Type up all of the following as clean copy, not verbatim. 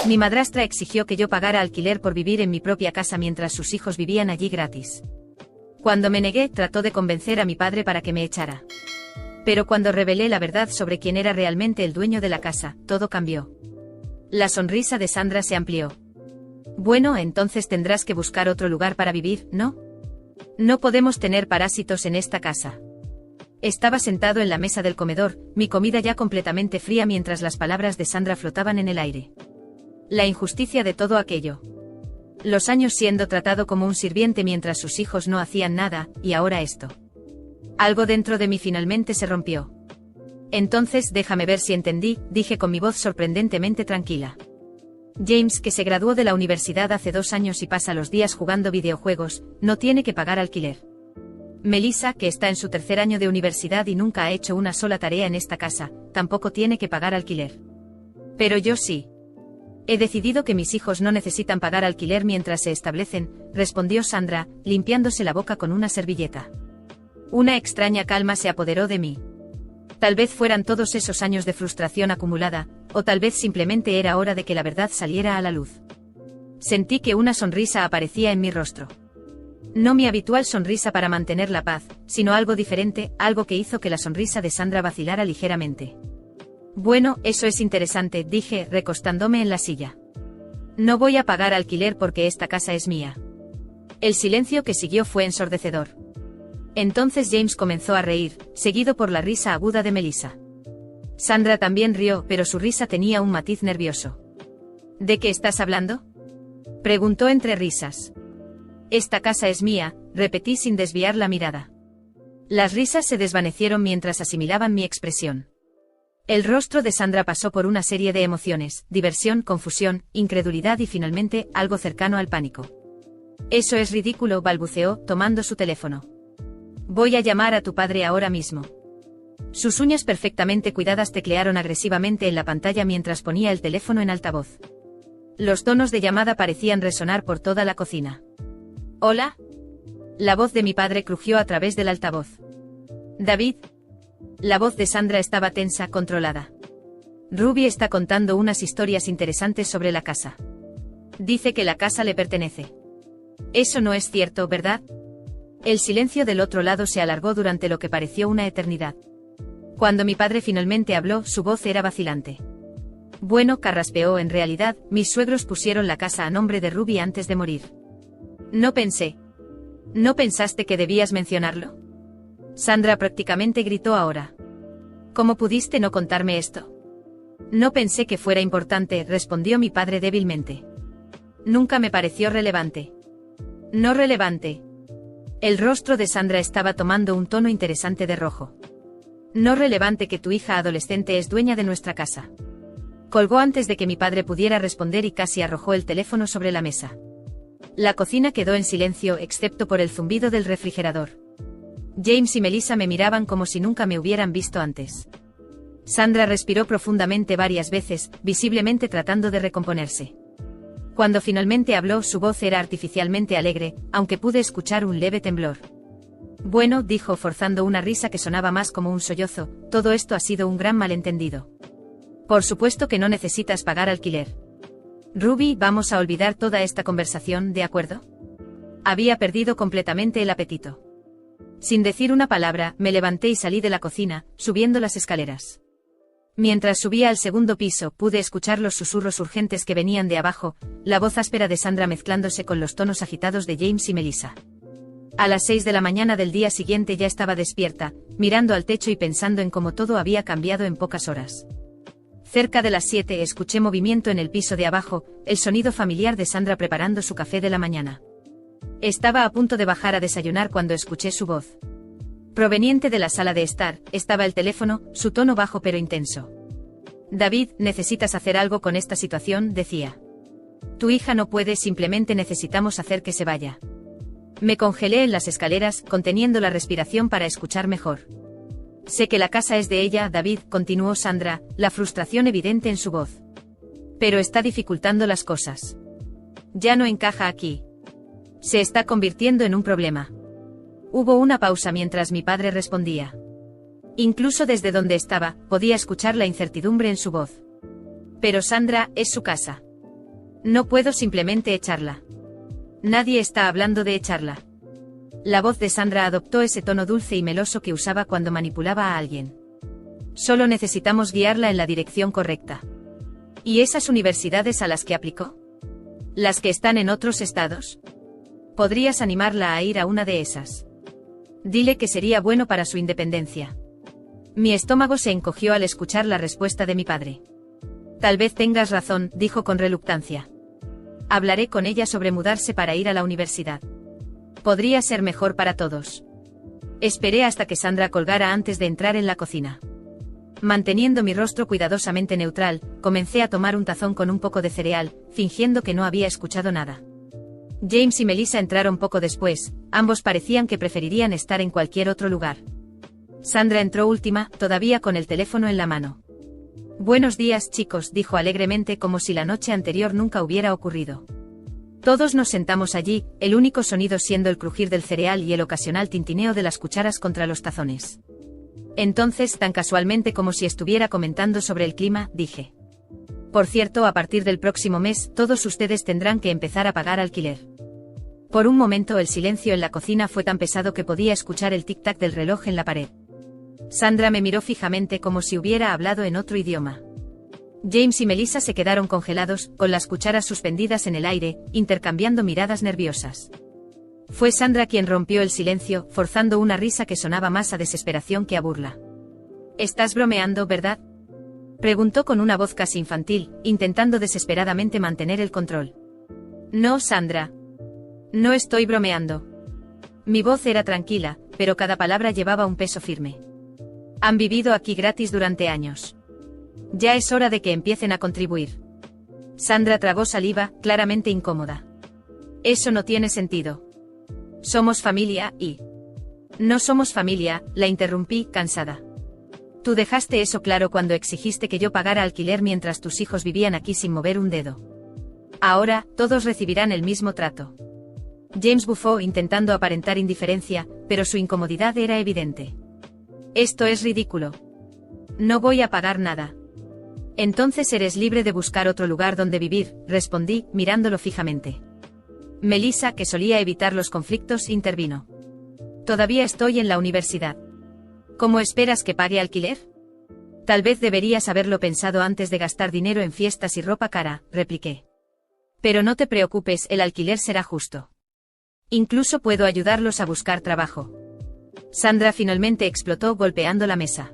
Mi madrastra exigió que yo pagara alquiler por vivir en mi propia casa mientras sus hijos vivían allí gratis. Cuando me negué, trató de convencer a mi padre para que me echara. Pero cuando revelé la verdad sobre quién era realmente el dueño de la casa, todo cambió. La sonrisa de Sandra se amplió. Bueno, entonces tendrás que buscar otro lugar para vivir, ¿no? No podemos tener parásitos en esta casa. Estaba sentado en la mesa del comedor, mi comida ya completamente fría mientras las palabras de Sandra flotaban en el aire. La injusticia de todo aquello. Los años siendo tratado como un sirviente mientras sus hijos no hacían nada, y ahora esto. Algo dentro de mí finalmente se rompió. Entonces déjame ver si entendí, dije con mi voz sorprendentemente tranquila. James, que se graduó de la universidad hace 2 años y pasa los días jugando videojuegos, no tiene que pagar alquiler. Melissa, que está en su 3er año de universidad y nunca ha hecho una sola tarea en esta casa, tampoco tiene que pagar alquiler. Pero yo sí. He decidido que mis hijos no necesitan pagar alquiler mientras se establecen, respondió Sandra, limpiándose la boca con una servilleta. Una extraña calma se apoderó de mí. Tal vez fueran todos esos años de frustración acumulada, o tal vez simplemente era hora de que la verdad saliera a la luz. Sentí que una sonrisa aparecía en mi rostro. No mi habitual sonrisa para mantener la paz, sino algo diferente, algo que hizo que la sonrisa de Sandra vacilara ligeramente. Bueno, eso es interesante, dije, recostándome en la silla. No voy a pagar alquiler porque esta casa es mía. El silencio que siguió fue ensordecedor. Entonces James comenzó a reír, seguido por la risa aguda de Melissa. Sandra también rió, pero su risa tenía un matiz nervioso. ¿De qué estás hablando?, preguntó entre risas. Esta casa es mía, repetí sin desviar la mirada. Las risas se desvanecieron mientras asimilaban mi expresión. El rostro de Sandra pasó por una serie de emociones, diversión, confusión, incredulidad y finalmente, algo cercano al pánico. Eso es ridículo, balbuceó, tomando su teléfono. Voy a llamar a tu padre ahora mismo. Sus uñas perfectamente cuidadas teclearon agresivamente en la pantalla mientras ponía el teléfono en altavoz. Los tonos de llamada parecían resonar por toda la cocina. ¿Hola? La voz de mi padre crujió a través del altavoz. ¿David? La voz de Sandra estaba tensa, controlada. Ruby está contando unas historias interesantes sobre la casa. Dice que la casa le pertenece. Eso no es cierto, ¿verdad? El silencio del otro lado se alargó durante lo que pareció una eternidad. Cuando mi padre finalmente habló, su voz era vacilante. Bueno, carraspeó, en realidad, mis suegros pusieron la casa a nombre de Ruby antes de morir. No pensé. ¿No pensaste que debías mencionarlo? Sandra prácticamente gritó ahora. ¿Cómo pudiste no contarme esto? No pensé que fuera importante, respondió mi padre débilmente. Nunca me pareció relevante. No relevante. El rostro de Sandra estaba tomando un tono interesante de rojo. No relevante que tu hija adolescente es dueña de nuestra casa. Colgó antes de que mi padre pudiera responder y casi arrojó el teléfono sobre la mesa. La cocina quedó en silencio excepto por el zumbido del refrigerador. James y Melissa me miraban como si nunca me hubieran visto antes. Sandra respiró profundamente varias veces, visiblemente tratando de recomponerse. Cuando finalmente habló, su voz era artificialmente alegre, aunque pude escuchar un leve temblor. Bueno, dijo forzando una risa que sonaba más como un sollozo, todo esto ha sido un gran malentendido. Por supuesto que no necesitas pagar alquiler. Ruby, vamos a olvidar toda esta conversación, ¿de acuerdo? Había perdido completamente el apetito. Sin decir una palabra, me levanté y salí de la cocina, subiendo las escaleras. Mientras subía al 2.º piso, pude escuchar los susurros urgentes que venían de abajo, la voz áspera de Sandra mezclándose con los tonos agitados de James y Melissa. A las 6 de la mañana del día siguiente ya estaba despierta, mirando al techo y pensando en cómo todo había cambiado en pocas horas. Cerca de las 7 escuché movimiento en el piso de abajo, el sonido familiar de Sandra preparando su café de la mañana. Estaba a punto de bajar a desayunar cuando escuché su voz. Proveniente de la sala de estar, estaba el teléfono, su tono bajo pero intenso. David, necesitas hacer algo con esta situación, decía. Tu hija no puede, simplemente necesitamos hacer que se vaya. Me congelé en las escaleras, conteniendo la respiración para escuchar mejor. Sé que la casa es de ella, David, continuó Sandra, la frustración evidente en su voz. Pero está dificultando las cosas. Ya no encaja aquí. Se está convirtiendo en un problema. Hubo una pausa mientras mi padre respondía. Incluso desde donde estaba, podía escuchar la incertidumbre en su voz. Pero Sandra, es su casa. No puedo simplemente echarla. Nadie está hablando de echarla. La voz de Sandra adoptó ese tono dulce y meloso que usaba cuando manipulaba a alguien. Solo necesitamos guiarla en la dirección correcta. ¿Y esas universidades a las que aplicó? ¿Las que están en otros estados? Podrías animarla a ir a una de esas. Dile que sería bueno para su independencia. Mi estómago se encogió al escuchar la respuesta de mi padre. Tal vez tengas razón, dijo con reluctancia. Hablaré con ella sobre mudarse para ir a la universidad. Podría ser mejor para todos. Esperé hasta que Sandra colgara antes de entrar en la cocina. Manteniendo mi rostro cuidadosamente neutral, comencé a tomar un tazón con un poco de cereal, fingiendo que no había escuchado nada. James y Melissa entraron poco después, ambos parecían que preferirían estar en cualquier otro lugar. Sandra entró última, todavía con el teléfono en la mano. Buenos días, chicos, dijo alegremente como si la noche anterior nunca hubiera ocurrido. Todos nos sentamos allí, el único sonido siendo el crujir del cereal y el ocasional tintineo de las cucharas contra los tazones. Entonces, tan casualmente como si estuviera comentando sobre el clima, dije. Por cierto, a partir del próximo mes, todos ustedes tendrán que empezar a pagar alquiler. Por un momento el silencio en la cocina fue tan pesado que podía escuchar el tic-tac del reloj en la pared. Sandra me miró fijamente como si hubiera hablado en otro idioma. James y Melissa se quedaron congelados, con las cucharas suspendidas en el aire, intercambiando miradas nerviosas. Fue Sandra quien rompió el silencio, forzando una risa que sonaba más a desesperación que a burla. ¿Estás bromeando, verdad?, preguntó con una voz casi infantil, intentando desesperadamente mantener el control. No, Sandra. No estoy bromeando. Mi voz era tranquila, pero cada palabra llevaba un peso firme. Han vivido aquí gratis durante años. Ya es hora de que empiecen a contribuir. Sandra tragó saliva, claramente incómoda. Eso no tiene sentido. Somos familia y... No somos familia, la interrumpí, cansada. Tú dejaste eso claro cuando exigiste que yo pagara alquiler mientras tus hijos vivían aquí sin mover un dedo. Ahora, todos recibirán el mismo trato. James bufó intentando aparentar indiferencia, pero su incomodidad era evidente. Esto es ridículo. No voy a pagar nada. Entonces eres libre de buscar otro lugar donde vivir, respondí, mirándolo fijamente. Melissa, que solía evitar los conflictos, intervino. Todavía estoy en la universidad. ¿Cómo esperas que pague alquiler? Tal vez deberías haberlo pensado antes de gastar dinero en fiestas y ropa cara, repliqué. Pero no te preocupes, el alquiler será justo. Incluso puedo ayudarlos a buscar trabajo. Sandra finalmente explotó golpeando la mesa.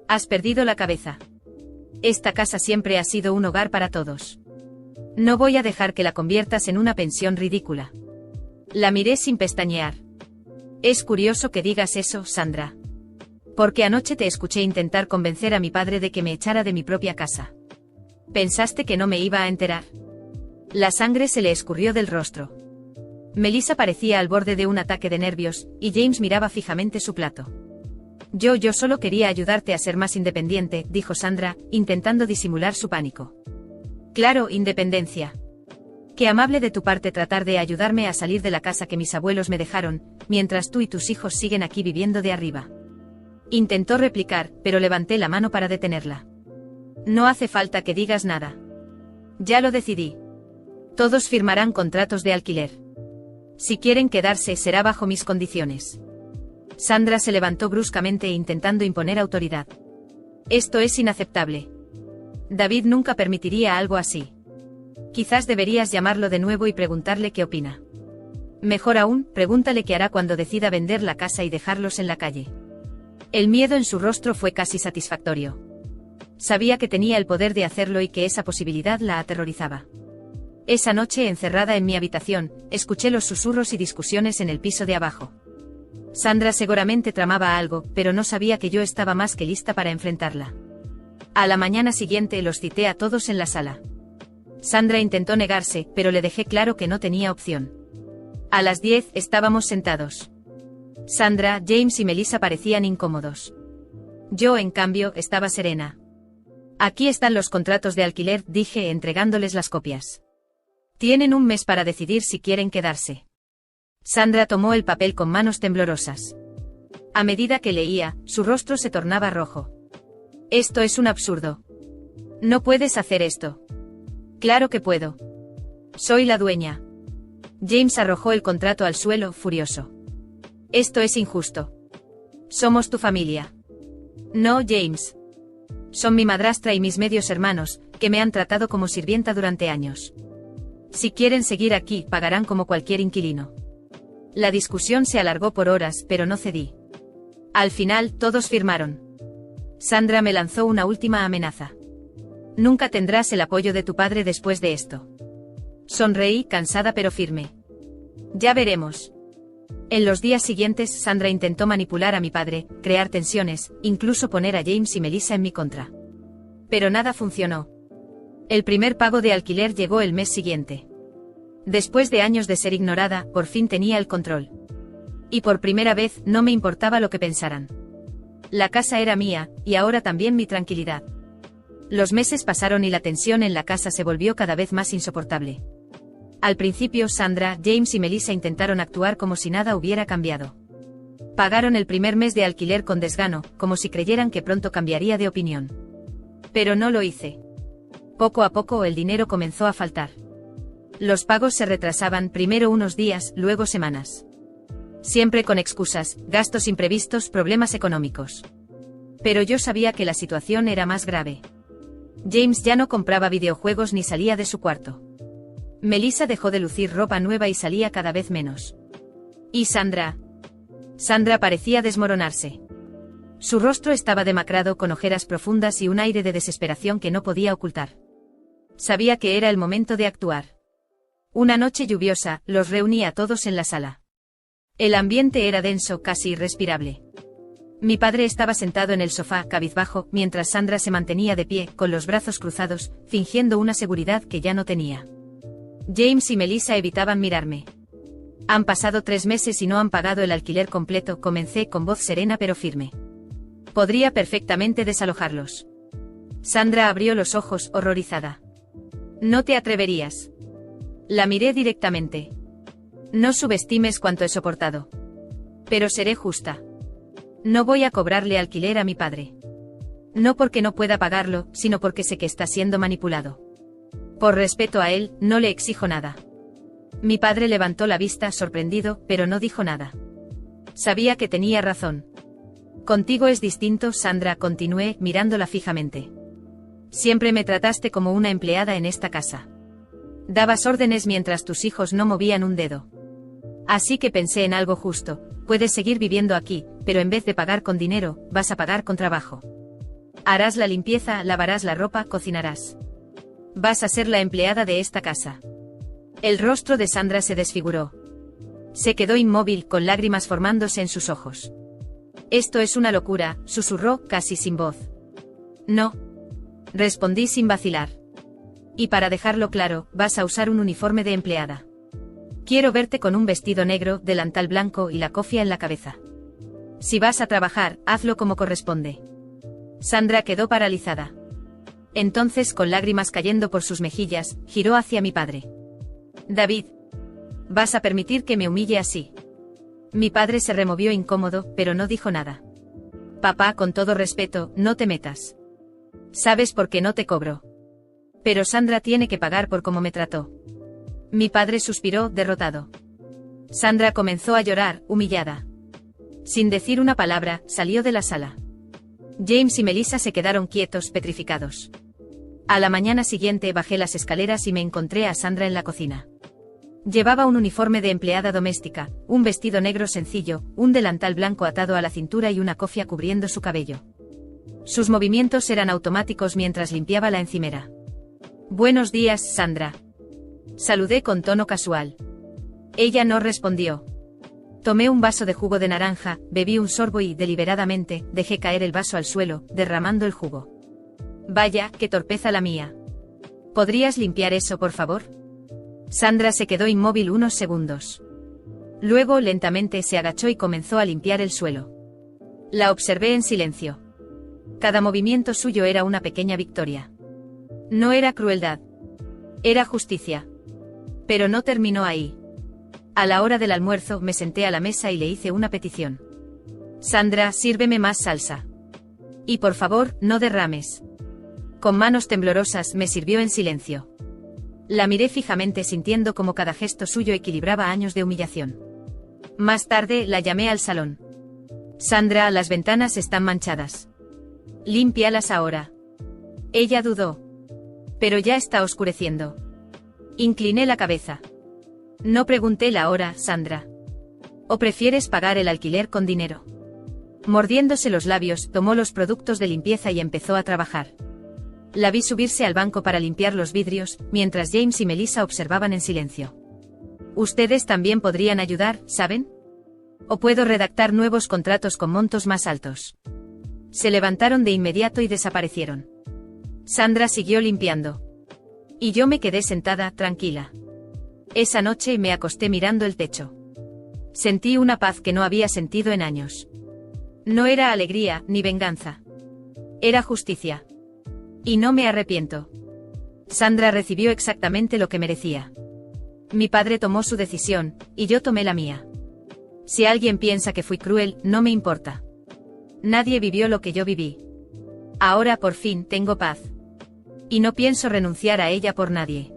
Has perdido la cabeza. Esta casa siempre ha sido un hogar para todos. No voy a dejar que la conviertas en una pensión ridícula. La miré sin pestañear. Es curioso que digas eso, Sandra. Porque anoche te escuché intentar convencer a mi padre de que me echara de mi propia casa. ¿Pensaste que no me iba a enterar? La sangre se le escurrió del rostro. Melissa parecía al borde de un ataque de nervios, y James miraba fijamente su plato. Yo solo quería ayudarte a ser más independiente, dijo Sandra, intentando disimular su pánico. Claro, independencia. Qué amable de tu parte tratar de ayudarme a salir de la casa que mis abuelos me dejaron, mientras tú y tus hijos siguen aquí viviendo de arriba. Intentó replicar, pero levanté la mano para detenerla. No hace falta que digas nada. Ya lo decidí. Todos firmarán contratos de alquiler. Si quieren quedarse, será bajo mis condiciones. Sandra se levantó bruscamente intentando imponer autoridad. Esto es inaceptable. David nunca permitiría algo así. Quizás deberías llamarlo de nuevo y preguntarle qué opina. Mejor aún, pregúntale qué hará cuando decida vender la casa y dejarlos en la calle. El miedo en su rostro fue casi satisfactorio. Sabía que tenía el poder de hacerlo y que esa posibilidad la aterrorizaba. Esa noche, encerrada en mi habitación, escuché los susurros y discusiones en el piso de abajo. Sandra seguramente tramaba algo, pero no sabía que yo estaba más que lista para enfrentarla. A la mañana siguiente los cité a todos en la sala. Sandra intentó negarse, pero le dejé claro que no tenía opción. A las 10 estábamos sentados. Sandra, James y Melissa parecían incómodos. Yo, en cambio, estaba serena. Aquí están los contratos de alquiler, dije entregándoles las copias. Tienen un mes para decidir si quieren quedarse. Sandra tomó el papel con manos temblorosas. A medida que leía, su rostro se tornaba rojo. Esto es un absurdo. No puedes hacer esto. Claro que puedo. Soy la dueña. James arrojó el contrato al suelo, furioso. Esto es injusto. Somos tu familia. No, James. Son mi madrastra y mis medios hermanos, que me han tratado como sirvienta durante años. Si quieren seguir aquí, pagarán como cualquier inquilino. La discusión se alargó por horas, pero no cedí. Al final, todos firmaron. Sandra me lanzó una última amenaza. Nunca tendrás el apoyo de tu padre después de esto. Sonreí, cansada pero firme. Ya veremos. En los días siguientes, Sandra intentó manipular a mi padre, crear tensiones, incluso poner a James y Melissa en mi contra. Pero nada funcionó. El primer pago de alquiler llegó el mes siguiente. Después de años de ser ignorada, por fin tenía el control. Y por primera vez, no me importaba lo que pensaran. La casa era mía, y ahora también mi tranquilidad. Los meses pasaron y la tensión en la casa se volvió cada vez más insoportable. Al principio Sandra, James y Melissa intentaron actuar como si nada hubiera cambiado. Pagaron el primer mes de alquiler con desgano, como si creyeran que pronto cambiaría de opinión. Pero no lo hice. Poco a poco el dinero comenzó a faltar. Los pagos se retrasaban, primero unos días, luego semanas. Siempre con excusas, gastos imprevistos, problemas económicos. Pero yo sabía que la situación era más grave. James ya no compraba videojuegos ni salía de su cuarto. Melissa dejó de lucir ropa nueva y salía cada vez menos. ¿Y Sandra? Sandra parecía desmoronarse. Su rostro estaba demacrado con ojeras profundas y un aire de desesperación que no podía ocultar. Sabía que era el momento de actuar. Una noche lluviosa, los reuní a todos en la sala. El ambiente era denso, casi irrespirable. Mi padre estaba sentado en el sofá, cabizbajo, mientras Sandra se mantenía de pie, con los brazos cruzados, fingiendo una seguridad que ya no tenía. James y Melissa evitaban mirarme. Han pasado 3 meses y no han pagado el alquiler completo, comencé con voz serena pero firme. Podría perfectamente desalojarlos. Sandra abrió los ojos, horrorizada. No te atreverías. La miré directamente. No subestimes cuánto he soportado. Pero seré justa. No voy a cobrarle alquiler a mi padre. No porque no pueda pagarlo, sino porque sé que está siendo manipulado. Por respeto a él, no le exijo nada. Mi padre levantó la vista, sorprendido, pero no dijo nada. Sabía que tenía razón. Contigo es distinto, Sandra, continué, mirándola fijamente. Siempre me trataste como una empleada en esta casa. Dabas órdenes mientras tus hijos no movían un dedo. Así que pensé en algo justo, puedes seguir viviendo aquí, pero en vez de pagar con dinero, vas a pagar con trabajo. Harás la limpieza, lavarás la ropa, cocinarás. Vas a ser la empleada de esta casa. El rostro de Sandra se desfiguró. Se quedó inmóvil, con lágrimas formándose en sus ojos. Esto es una locura, susurró, casi sin voz. No. Respondí sin vacilar. Y para dejarlo claro, vas a usar un uniforme de empleada. Quiero verte con un vestido negro, delantal blanco y la cofia en la cabeza. Si vas a trabajar, hazlo como corresponde. Sandra quedó paralizada. Entonces, con lágrimas cayendo por sus mejillas, giró hacia mi padre. David. ¿Vas a permitir que me humille así? Mi padre se removió incómodo, pero no dijo nada. Papá, con todo respeto, no te metas. ¿Sabes por qué no te cobro? Pero Sandra tiene que pagar por cómo me trató. Mi padre suspiró, derrotado. Sandra comenzó a llorar, humillada. Sin decir una palabra, salió de la sala. James y Melissa se quedaron quietos, petrificados. A la mañana siguiente bajé las escaleras y me encontré a Sandra en la cocina. Llevaba un uniforme de empleada doméstica, un vestido negro sencillo, un delantal blanco atado a la cintura y una cofia cubriendo su cabello. Sus movimientos eran automáticos mientras limpiaba la encimera. Buenos días, Sandra. Saludé con tono casual. Ella no respondió. Tomé un vaso de jugo de naranja, bebí un sorbo y, deliberadamente, dejé caer el vaso al suelo, derramando el jugo. Vaya, qué torpeza la mía. ¿Podrías limpiar eso, por favor? Sandra se quedó inmóvil unos segundos. Luego, lentamente, se agachó y comenzó a limpiar el suelo. La observé en silencio. Cada movimiento suyo era una pequeña victoria. No era crueldad. Era justicia. Pero no terminó ahí. A la hora del almuerzo, me senté a la mesa y le hice una petición. Sandra, sírveme más salsa. Y por favor, no derrames. Con manos temblorosas me sirvió en silencio. La miré fijamente sintiendo como cada gesto suyo equilibraba años de humillación. Más tarde la llamé al salón. Sandra, las ventanas están manchadas. Límpialas ahora. Ella dudó. Pero ya está oscureciendo. Incliné la cabeza. No pregunté la hora, Sandra. ¿O prefieres pagar el alquiler con dinero? Mordiéndose los labios, tomó los productos de limpieza y empezó a trabajar. La vi subirse al banco para limpiar los vidrios, mientras James y Melissa observaban en silencio. Ustedes también podrían ayudar, ¿saben? O puedo redactar nuevos contratos con montos más altos. Se levantaron de inmediato y desaparecieron. Sandra siguió limpiando. Y yo me quedé sentada, tranquila. Esa noche me acosté mirando el techo. Sentí una paz que no había sentido en años. No era alegría, ni venganza. Era justicia. Y no me arrepiento. Sandra recibió exactamente lo que merecía. Mi padre tomó su decisión, y yo tomé la mía. Si alguien piensa que fui cruel, no me importa. Nadie vivió lo que yo viví. Ahora por fin tengo paz. Y no pienso renunciar a ella por nadie.